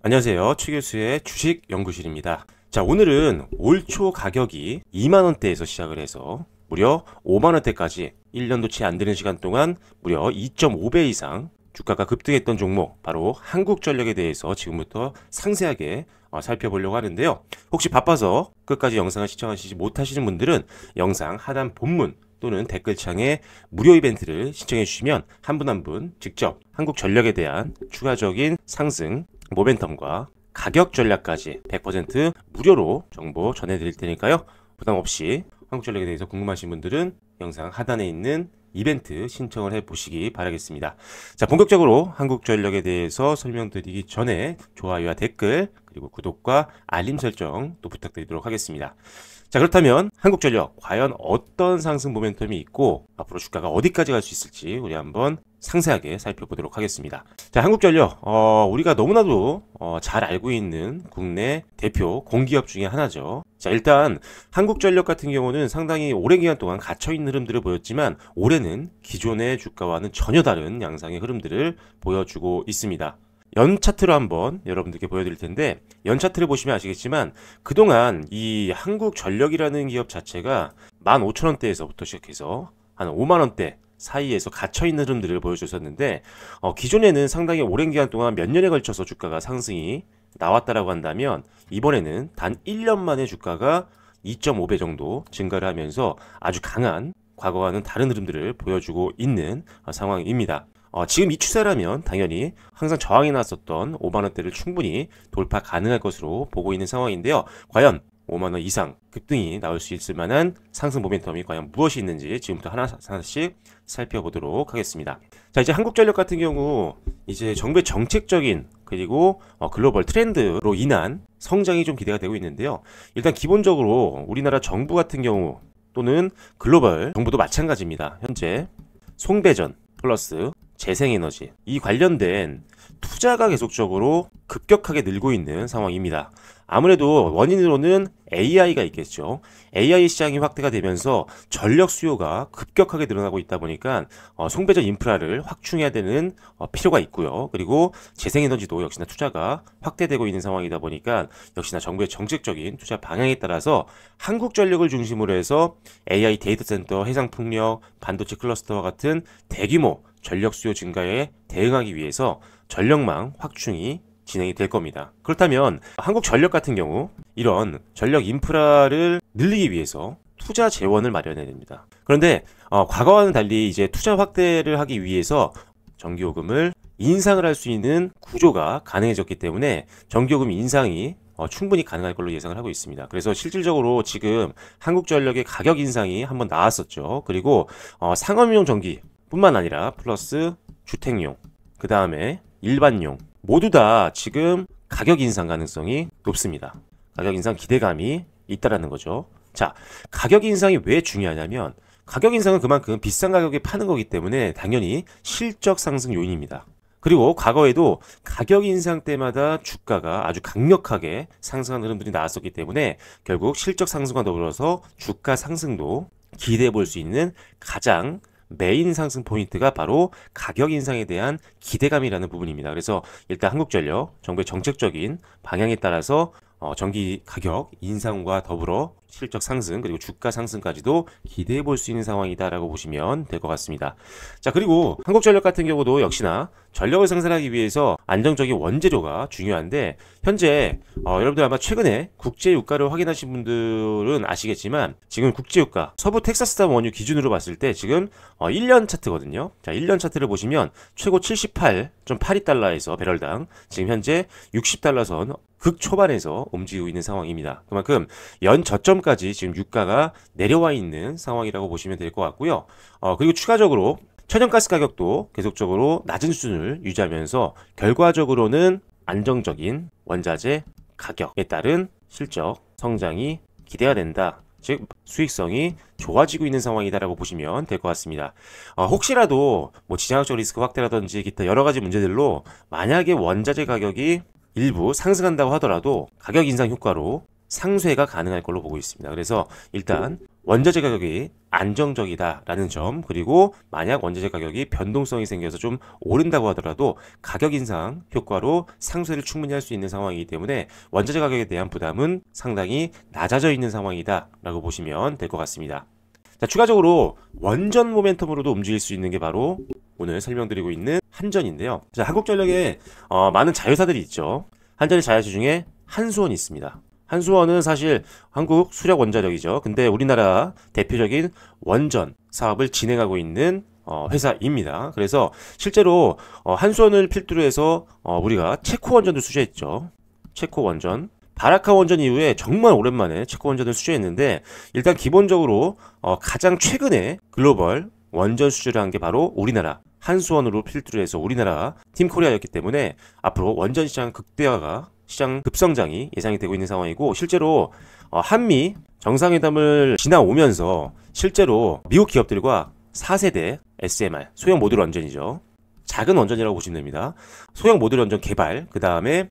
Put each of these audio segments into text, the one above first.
안녕하세요. 최 교수의 주식 연구실입니다. 자, 오늘은 올 초 가격이 2만원대에서 시작을 해서 무려 5만원대까지 1년도 채 안 되는 시간 동안 무려 2.5배 이상 주가가 급등했던 종목, 바로 한국전력에 대해서 지금부터 상세하게 살펴보려고 하는데요. 혹시 바빠서 끝까지 영상을 시청하시지 못하시는 분들은 영상 하단 본문 또는 댓글창에 무료 이벤트를 신청해 주시면 한 분 한 분 직접 한국전력에 대한 추가적인 상승 모멘텀과 가격 전략까지 100% 무료로 정보 전해드릴 테니까요. 부담 없이 한국전력에 대해서 궁금하신 분들은 영상 하단에 있는 이벤트 신청을 해보시기 바라겠습니다. 자, 본격적으로 한국전력에 대해서 설명드리기 전에 좋아요와 댓글 그리고 구독과 알림 설정 또 부탁드리도록 하겠습니다. 자, 그렇다면 한국전력 과연 어떤 상승 모멘텀이 있고 앞으로 주가가 어디까지 갈 수 있을지 우리 한번 상세하게 살펴보도록 하겠습니다. 자, 한국전력 우리가 너무나도 잘 알고 있는 국내 대표 공기업 중에 하나죠. 자, 일단 한국전력 같은 경우는 상당히 오랜 기간 동안 갇혀있는 흐름들을 보였지만 올해는 기존의 주가와는 전혀 다른 양상의 흐름들을 보여주고 있습니다. 연 차트로 한번 여러분들께 보여드릴 텐데, 연 차트를 보시면 아시겠지만 그동안 이 한국전력이라는 기업 자체가 15,000원대에서부터 시작해서 한 5만원대 사이에서 갇혀있는 흐름들을 보여줬었는데, 기존에는 상당히 오랜 기간 동안 몇 년에 걸쳐서 주가가 상승이 나왔다라고 한다면 이번에는 단 1년 만에 주가가 2.5배 정도 증가를 하면서 아주 강한 과거와는 다른 흐름들을 보여주고 있는 상황입니다. 지금 이 추세라면 당연히 항상 저항이 났었던 5만원대를 충분히 돌파 가능할 것으로 보고 있는 상황인데요. 과연 5만원 이상 급등이 나올 수 있을 만한 상승 모멘텀이 과연 무엇이 있는지 지금부터 하나씩 살펴보도록 하겠습니다. 자, 이제 한국전력 같은 경우 이제 정부의 정책적인 그리고 글로벌 트렌드로 인한 성장이 좀 기대가 되고 있는데요. 일단 기본적으로 우리나라 정부 같은 경우 또는 글로벌 정부도 마찬가지입니다. 현재 송배전 플러스 재생에너지, 이 관련된 투자가 계속적으로 급격하게 늘고 있는 상황입니다. 아무래도 원인으로는 AI가 있겠죠. AI 시장이 확대가 되면서 전력 수요가 급격하게 늘어나고 있다 보니까 송배전 인프라를 확충해야 되는 필요가 있고요. 그리고 재생에너지도 역시나 투자가 확대되고 있는 상황이다 보니까 역시나 정부의 정책적인 투자 방향에 따라서 한국전력을 중심으로 해서 AI 데이터 센터, 해상풍력, 반도체 클러스터와 같은 대규모 전력 수요 증가에 대응하기 위해서 전력망 확충이 진행이 될 겁니다. 그렇다면 한국전력 같은 경우 이런 전력 인프라를 늘리기 위해서 투자 재원을 마련해야 됩니다. 그런데 과거와는 달리 이제 투자 확대를 하기 위해서 전기요금을 인상을 할 수 있는 구조가 가능해졌기 때문에 전기요금 인상이 충분히 가능할 걸로 예상을 하고 있습니다. 그래서 실질적으로 지금 한국전력의 가격 인상이 한번 나왔었죠. 그리고 상업용 전기 뿐만 아니라 플러스 주택용, 그 다음에 일반용 모두 다 지금 가격 인상 가능성이 높습니다. 가격 인상 기대감이 있다라는 거죠. 자, 가격 인상이 왜 중요하냐면 가격 인상은 그만큼 비싼 가격에 파는 거기 때문에 당연히 실적 상승 요인입니다. 그리고 과거에도 가격 인상 때마다 주가가 아주 강력하게 상승하는 흐름들이 나왔었기 때문에 결국 실적 상승과 더불어서 주가 상승도 기대해 볼 수 있는 가장 메인 상승 포인트가 바로 가격 인상에 대한 기대감이라는 부분입니다. 그래서 일단 한국전력 정부의 정책적인 방향에 따라서 전기 가격 인상과 더불어 실적 상승 그리고 주가 상승까지도 기대해 볼 수 있는 상황이다라고 보시면 될 것 같습니다. 자, 그리고 한국전력 같은 경우도 역시나 전력을 생산하기 위해서 안정적인 원재료가 중요한데 현재 여러분들 아마 최근에 국제유가를 확인하신 분들은 아시겠지만 지금 국제유가 서부 텍사스산 원유 기준으로 봤을 때 지금 1년 차트거든요. 자, 1년 차트를 보시면 최고 78.82달러에서 배럴당 지금 현재 60달러 선 극초반에서 움직이고 있는 상황입니다. 그만큼 연 저점까지 지금 유가가 내려와 있는 상황이라고 보시면 될 것 같고요. 그리고 추가적으로 천연가스 가격도 계속적으로 낮은 수준을 유지하면서 결과적으로는 안정적인 원자재 가격에 따른 실적 성장이 기대가 된다. 즉 수익성이 좋아지고 있는 상황이다라고 보시면 될 것 같습니다. 혹시라도 뭐 지정학적 리스크 확대라든지 기타 여러 가지 문제들로 만약에 원자재 가격이 일부 상승한다고 하더라도 가격 인상 효과로 상쇄가 가능할 걸로 보고 있습니다. 그래서 일단 원자재 가격이 안정적이다라는 점, 그리고 만약 원자재 가격이 변동성이 생겨서 좀 오른다고 하더라도 가격 인상 효과로 상쇄를 충분히 할 수 있는 상황이기 때문에 원자재 가격에 대한 부담은 상당히 낮아져 있는 상황이다라고 보시면 될 것 같습니다. 자, 추가적으로 원전 모멘텀으로도 움직일 수 있는 게 바로 오늘 설명드리고 있는 한전인데요. 자, 한국전력에 많은 자회사들이 있죠. 한전의 자회사 중에 한수원이 있습니다. 한수원은 사실 한국 수력 원자력이죠. 근데 우리나라 대표적인 원전 사업을 진행하고 있는 회사입니다. 그래서 실제로 한수원을 필두로 해서 우리가 체코 원전도 수주했죠. 체코 원전. 바라카 원전 이후에 정말 오랜만에 체코 원전을 수주했는데, 일단 기본적으로 가장 최근에 글로벌 원전 수주를 한 게 바로 우리나라 한수원으로 필두로 해서 우리나라 팀코리아였기 때문에 앞으로 원전 시장 극대화가, 시장 급성장이 예상이 되고 있는 상황이고, 실제로 한미 정상회담을 지나오면서 실제로 미국 기업들과 4세대 SMR 소형 모듈 원전이죠. 작은 원전이라고 보시면 됩니다. 소형 모듈 원전 개발, 그 다음에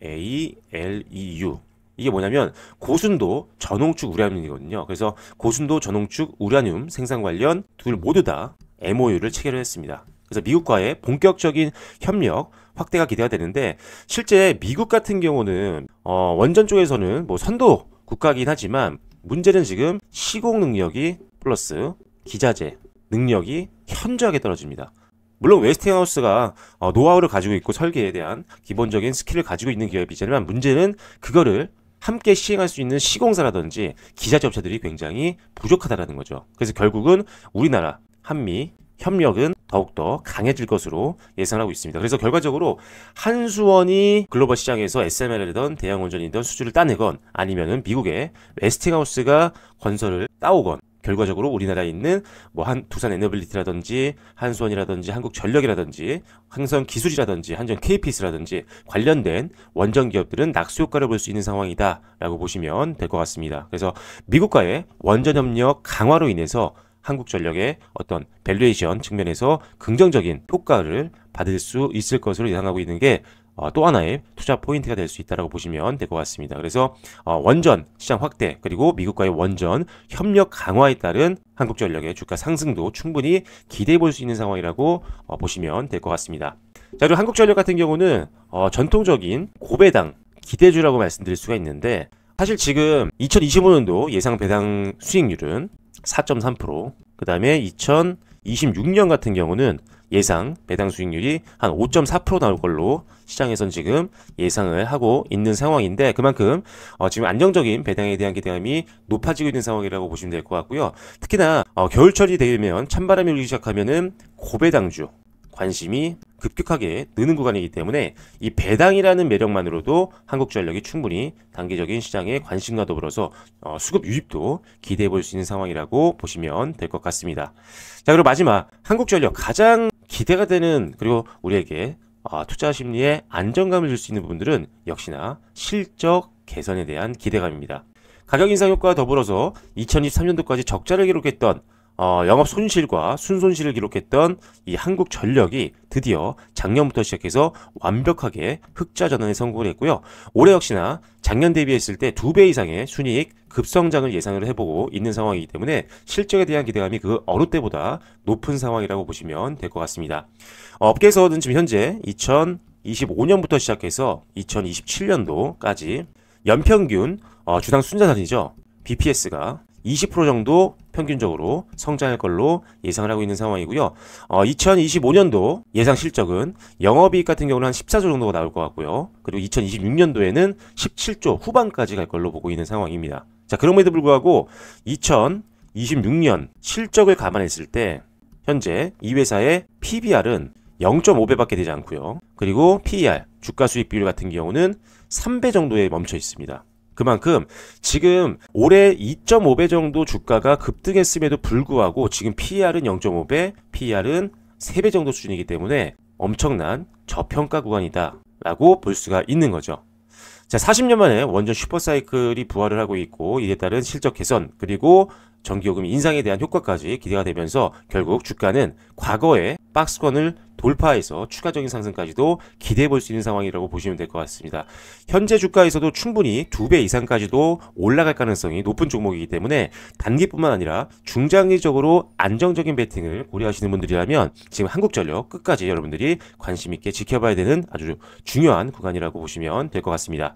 HALEU, 이게 뭐냐면 고순도 전홍축 우라늄이거든요. 그래서 고순도 전홍축 우라늄 생산 관련 둘 모두 다 MOU를 체결을 했습니다. 그래서 미국과의 본격적인 협력 확대가 기대가 되는데, 실제 미국 같은 경우는 원전 쪽에서는 뭐 선도 국가이긴 하지만 문제는 지금 시공 능력이 플러스 기자재 능력이 현저하게 떨어집니다. 물론 웨스팅하우스가 노하우를 가지고 있고 설계에 대한 기본적인 스킬을 가지고 있는 기업이지만, 문제는 그거를 함께 시행할 수 있는 시공사라든지 기자재 업체들이 굉장히 부족하다라는 거죠. 그래서 결국은 우리나라 한미 협력은 더욱더 강해질 것으로 예상하고 있습니다. 그래서 결과적으로 한수원이 글로벌 시장에서 SMR이든 대형 원전이든 수주를 따내건, 아니면은 미국의 웨스팅하우스가 건설을 따오건, 결과적으로 우리나라에 있는 뭐 두산 에너빌리티라든지 한수원이라든지 한국전력이라든지 한성기술이라든지 한전 KPS라든지 관련된 원전 기업들은 낙수 효과를 볼 수 있는 상황이다라고 보시면 될 것 같습니다. 그래서 미국과의 원전 협력 강화로 인해서 한국전력의 어떤 밸류에이션 측면에서 긍정적인 효과를 받을 수 있을 것으로 예상하고 있는 게 또 하나의 투자 포인트가 될 수 있다고 보시면 될 것 같습니다. 그래서 원전 시장 확대, 그리고 미국과의 원전 협력 강화에 따른 한국전력의 주가 상승도 충분히 기대해 볼 수 있는 상황이라고 보시면 될 것 같습니다. 자, 그리고 한국전력 같은 경우는 전통적인 고배당 기대주라고 말씀드릴 수가 있는데, 사실 지금 2025년도 예상 배당 수익률은 4.3%, 그 다음에 2026년 같은 경우는 예상 배당 수익률이 한 5.4% 나올 걸로 시장에선 지금 예상을 하고 있는 상황인데, 그만큼 지금 안정적인 배당에 대한 기대감이 높아지고 있는 상황이라고 보시면 될 것 같고요. 특히나 겨울철이 되면 찬바람이 불기 시작하면은 고배당주 관심이 급격하게 느는 구간이기 때문에 이 배당이라는 매력만으로도 한국전력이 충분히 단기적인 시장의 관심과 더불어서 수급 유입도 기대해 볼 수 있는 상황이라고 보시면 될 것 같습니다. 자, 그리고 마지막 한국전력 가장 기대가 되는, 그리고 우리에게 투자 심리에 안정감을 줄 수 있는 부분들은 역시나 실적 개선에 대한 기대감입니다. 가격 인상 효과와 더불어서 2023년도까지 적자를 기록했던 영업 손실과 순손실을 기록했던 이 한국전력이 드디어 작년부터 시작해서 완벽하게 흑자 전환에 성공을 했고요. 올해 역시나 작년 대비했을 때 2배 이상의 순이익 급성장을 예상을 해보고 있는 상황이기 때문에 실적에 대한 기대감이 그 어느 때보다 높은 상황이라고 보시면 될 것 같습니다. 업계에서는 지금 현재 2025년부터 시작해서 2027년도까지 연평균 주당 순자산이죠. BPS가 20% 정도 평균적으로 성장할 걸로 예상을 하고 있는 상황이고요. 2025년도 예상 실적은 영업이익 같은 경우는 한 14조 정도가 나올 것 같고요. 그리고 2026년도에는 17조 후반까지 갈 걸로 보고 있는 상황입니다. 자, 그럼에도 불구하고 2026년 실적을 감안했을 때 현재 이 회사의 PBR은 0.5배밖에 되지 않고요. 그리고 PER, 주가 수익 비율 같은 경우는 3배 정도에 멈춰 있습니다. 그만큼 지금 올해 2.5배 정도 주가가 급등했음에도 불구하고 지금 PER은 0.5배, PER은 3배 정도 수준이기 때문에 엄청난 저평가 구간이다 라고 볼 수가 있는 거죠. 자, 40년 만에 원전 슈퍼사이클이 부활을 하고 있고, 이에 따른 실적 개선, 그리고 전기요금 인상에 대한 효과까지 기대가 되면서 결국 주가는 과거의 박스권을 돌파해서 추가적인 상승까지도 기대해 볼 수 있는 상황이라고 보시면 될 것 같습니다. 현재 주가에서도 충분히 2배 이상까지도 올라갈 가능성이 높은 종목이기 때문에 단기뿐만 아니라 중장기적으로 안정적인 베팅을 고려하시는 분들이라면 지금 한국전력 끝까지 여러분들이 관심 있게 지켜봐야 되는 아주 중요한 구간이라고 보시면 될 것 같습니다.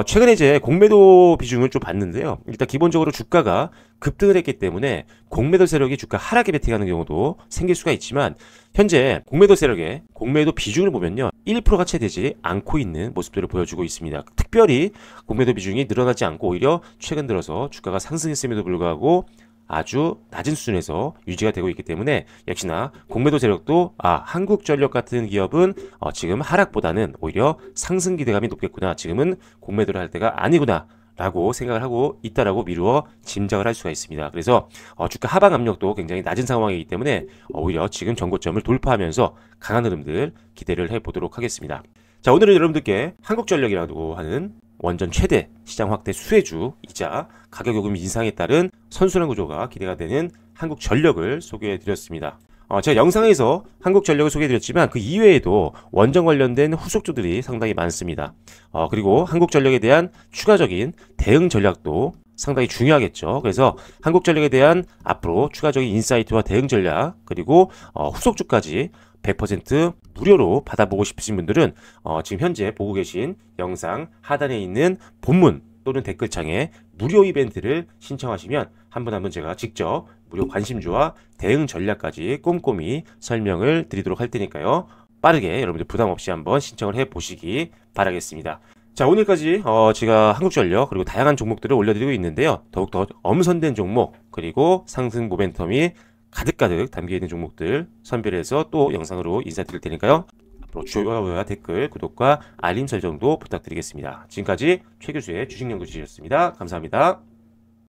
최근에 이제 공매도 비중을 좀 봤는데요. 일단 기본적으로 주가가 급등을 했기 때문에 공매도 세력이 주가 하락에 베팅하는 경우도 생길 수가 있지만 현재 공매도 세력의 공매도 비중을 보면요. 1%가 채 되지 않고 있는 모습들을 보여주고 있습니다. 특별히 공매도 비중이 늘어나지 않고 오히려 최근 들어서 주가가 상승했음에도 불구하고 아주 낮은 수준에서 유지가 되고 있기 때문에 역시나 공매도 세력도 한국전력 같은 기업은 지금 하락보다는 오히려 상승 기대감이 높겠구나. 지금은 공매도를 할 때가 아니구나. 라고 생각을 하고 있다라고 미루어 짐작을 할 수가 있습니다. 그래서 주가 하방 압력도 굉장히 낮은 상황이기 때문에 오히려 지금 전고점을 돌파하면서 강한 흐름들 기대를 해보도록 하겠습니다. 자, 오늘은 여러분들께 한국전력이라고 하는 원전 최대 시장 확대 수혜주이자 가격 요금 인상에 따른 선순환 구조가 기대가 되는 한국전력을 소개해 드렸습니다. 제가 영상에서 한국전력을 소개해 드렸지만 그 이외에도 원전 관련된 후속주들이 상당히 많습니다. 그리고 한국전력에 대한 추가적인 대응 전략도 상당히 중요하겠죠. 그래서 한국전력에 대한 앞으로 추가적인 인사이트와 대응 전략 그리고 후속주까지 100% 무료로 받아보고 싶으신 분들은 지금 현재 보고 계신 영상 하단에 있는 본문 또는 댓글창에 무료 이벤트를 신청하시면 한 분 한 분 제가 직접 무료 관심주와 대응 전략까지 꼼꼼히 설명을 드리도록 할 테니까요. 빠르게 여러분들 부담 없이 한번 신청을 해 보시기 바라겠습니다. 자, 오늘까지 제가 한국전력 그리고 다양한 종목들을 올려드리고 있는데요. 더욱더 엄선된 종목 그리고 상승 모멘텀이 가득가득 담겨있는 종목들 선별해서 또 영상으로 인사드릴 테니까요. 앞으로 좋아요와 댓글, 구독과 알림 설정도 부탁드리겠습니다. 지금까지 최 교수의 주식연구실이었습니다. 감사합니다.